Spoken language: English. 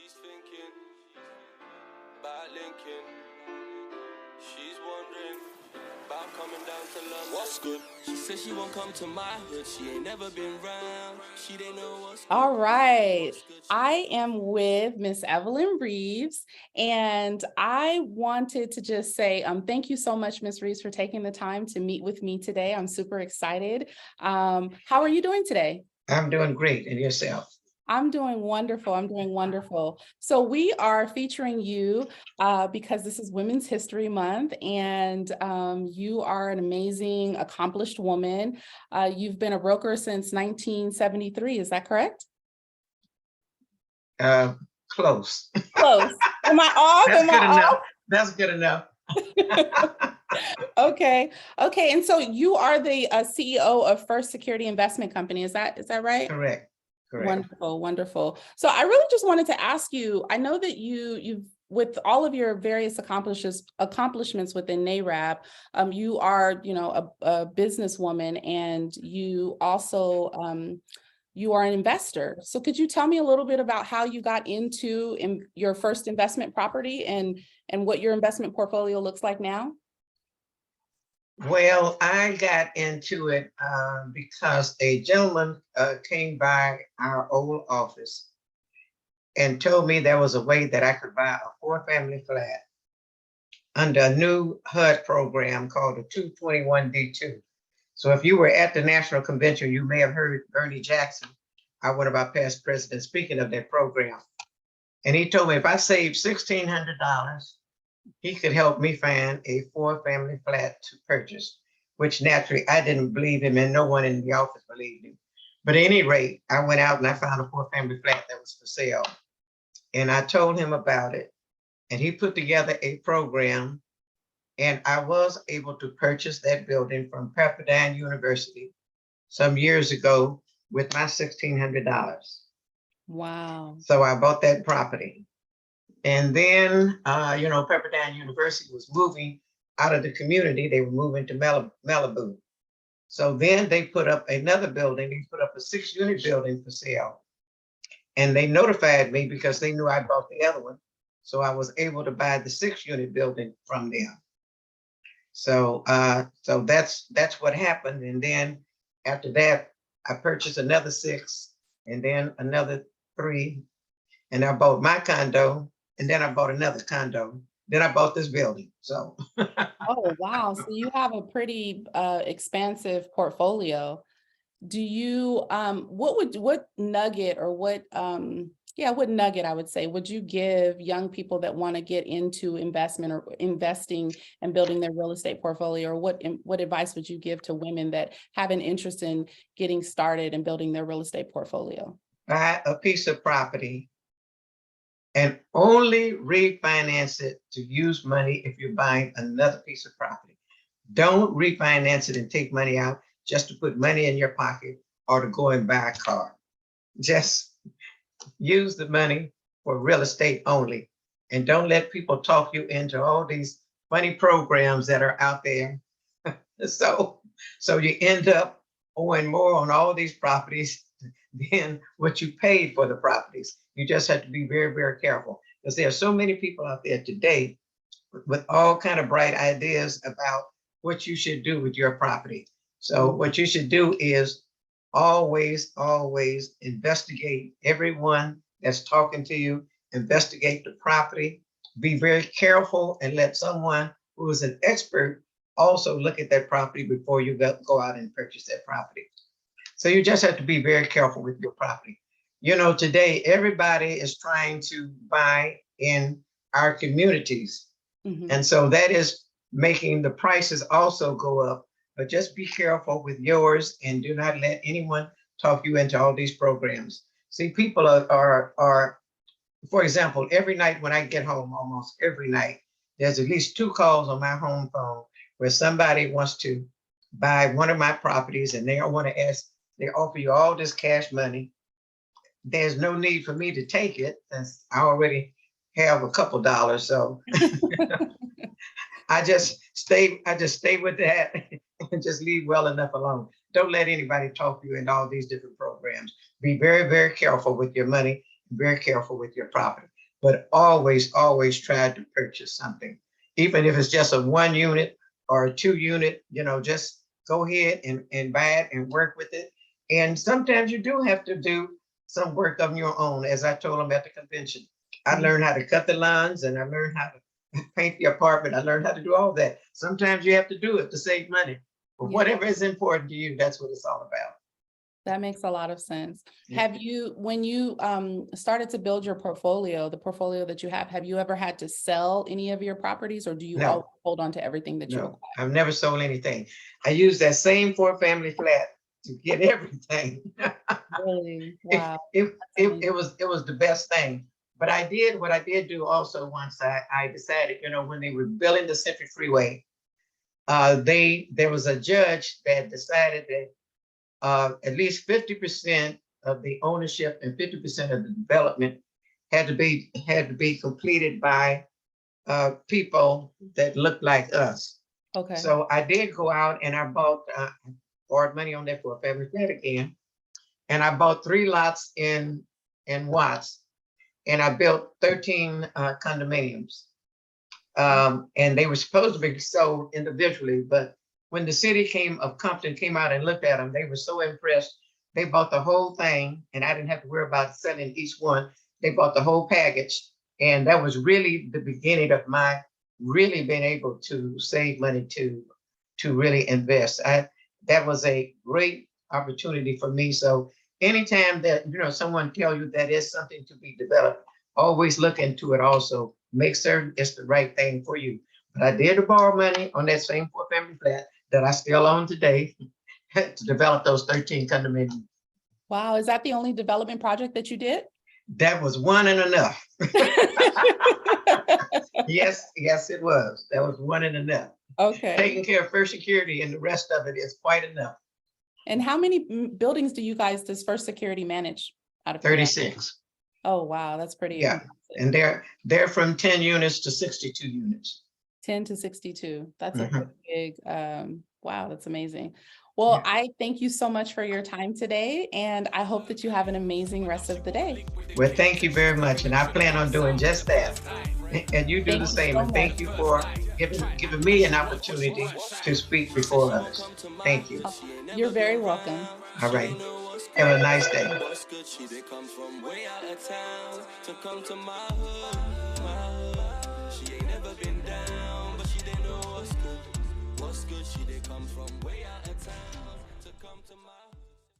She's thinking about Lincoln. She's wondering about coming down to London. What's good? She says she won't come to my hood. She ain't never been round. She didn't know what's good. All right. I am with Miss Evelyn Reeves, and I wanted to just say thank you so much, Miss Reeves, for taking the time to meet with me today. I'm super excited. How are you doing today? I'm doing great. And yourself? I'm doing wonderful. I'm doing wonderful. So we are featuring you because this is Women's History Month, and you are an amazing, accomplished woman. You've been a broker since 1973. Is that correct? Close. Close. Am I off? That's Am good I enough. off? That's good enough. Okay. Okay. And so you are the CEO of First Security Investment Company. Is that right? Correct. Correct. Wonderful, wonderful. So I really just wanted to ask you, I know that you've with all of your various accomplishments within NARAB, you are, a businesswoman, and you also you are an investor. So could you tell me a little bit about how you got into your first investment property and what your investment portfolio looks like now? Well, I got into it because a gentleman came by our old office and told me there was a way that I could buy a 4-family flat under a new HUD program called the 221D2. So if you were at the National Convention, you may have heard Bernie Jackson, one of our past presidents, speaking of that program. And he told me if I saved $1,600, he could help me find a 4-family flat to purchase, which naturally I didn't believe him, and no one in the office believed him. But at any rate, I went out and I found a 4-family flat that was for sale. And I told him about it, and he put together a program, and I was able to purchase that building from Pepperdine University some years ago with my $1,600. Wow. So I bought that property. And then, Pepperdine University was moving out of the community. They were moving to Malibu. So then they put up another building. They put up a 6-unit building for sale. And they notified me because they knew I bought the other one. So I was able to buy the 6-unit building from them. So that's what happened. And then after that, I purchased another 6 and then another 3. And I bought my condo, and then I bought another condo. Then I bought this building. So Oh, wow. So you have a pretty expansive portfolio. Do you what nugget or what nugget I would say would you give young people that want to get into investment or investing and building their real estate portfolio, or what advice would you give to women that have an interest in getting started and building their real estate portfolio? buy a piece of property and only refinance it to use money if you're buying another piece of property. Don't refinance it and take money out just to put money in your pocket or to go and buy a car. Just use the money for real estate only. And don't let people talk you into all these funny programs that are out there. So you end up owing more on all these properties than what you paid for the properties. You just have to be very, very careful, because there are so many people out there today with all kind of bright ideas about what you should do with your property. So what you should do is always investigate everyone that's talking to you, investigate the property, be very careful, and let someone who is an expert also look at that property before you go out and purchase that property. So you just have to be very careful with your property. Today, everybody is trying to buy in our communities. Mhm. And so that is making the prices also go up. But just be careful with yours and do not let anyone talk you into all these programs. See, people are for example, every night when I get home, almost every night, there's at least 2 calls on my home phone where somebody wants to buy one of my properties, and they offer you all this cash money. There's no need for me to take it since I already have a couple dollars. So I just stay with that and just leave well enough alone. Don't let anybody talk you into all these different programs. Be very, very careful with your money, very careful with your property. but always, always try to purchase something. Even if it's just a 1 unit or a 2 unit, just go ahead and buy it and work with it. And sometimes you do have to do some work of your own, as I told them at the convention. I learned how to cut the lawns and I learned how to paint the apartment. I learned how to do all that. Sometimes you have to do it to save money. But whatever is important to you, that's what it's all about. That makes a lot of sense. Yeah. Have you, when you started to build your portfolio, the portfolio that you have you ever had to sell any of your properties, or do you No. always hold on to everything that you No, acquire? I've never sold anything. I used that same 4-family flat to get everything. Really? Wow. It was the best thing. But what I did do also once I decided, when they were building the Century Freeway, there was a judge that decided that at least 50% of the ownership and 50% of the development had to be completed by people that looked like us. Okay. So I did go out and I borrowed money on that for a family flat again. And I bought 3 lots in Watts, and I built 13 condominiums. And they were supposed to be sold individually, but when the city of Compton came out and looked at them, they were so impressed. They bought the whole thing, and I didn't have to worry about selling each one. They bought the whole package. And that was really the beginning of my really being able to save money to really invest. That was a great opportunity for me. So anytime that, someone tell you that is something to be developed, always look into it also. Make certain it's the right thing for you. But I did borrow money on that same 4-family flat that I still own today to develop those 13 condominiums. Wow. Is that the only development project that you did? That was one and enough. Yes, it was. That was one and enough. Okay. Taking care of First Security and the rest of it is quite enough. And how many buildings does First Security manage out of 36. Oh, wow. That's pretty. Yeah. And they're from 10 units to 62 units. 10 to 62. That's a pretty big, wow, that's amazing. Well, I thank you so much for your time today, and I hope that you have an amazing rest of the day. Well, thank you very much. And I plan on doing just that. And you do the same. And thank you for giving me an opportunity to speak before others. Thank you. You're very welcome. All right. Have a nice day. They come from way out of town to come to my hood. She ain't never been down, but she didn't know what's good. She they come from way out of town.